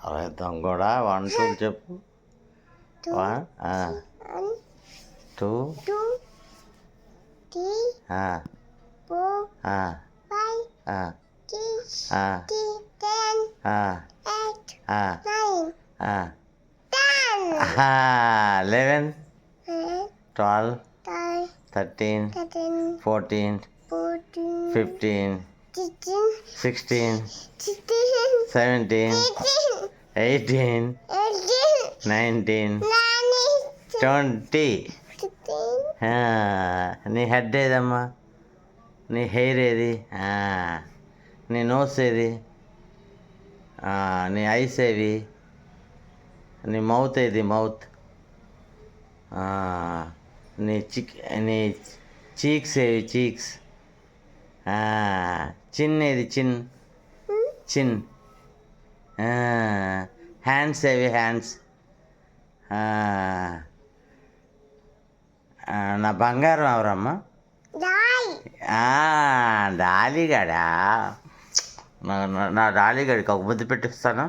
అర్థం కూడా 1 2 చెప్పు. 1 2 3 4 5 11 12 13 14 15 16 17 18 19 20. నీ హెడ్ ఏదమ్మా? నీ హెయిర్ ఏది? నీ నోస్ ఏది? నీ ఐస్ ఏవి? నీ మౌత్ ఏది? మౌత్. నీ నీ చీక్స్ ఏవి? చీక్స్. చిన్ ఏది? చిన్. చిన్. హ్యాండ్స్ ఏవి? హ్యాండ్స్. నా బంగారం ఎవరమ్మా? డాలీగాడా? నా డాలీగాడికి ఒక ముద్దు పెట్టిస్తాను.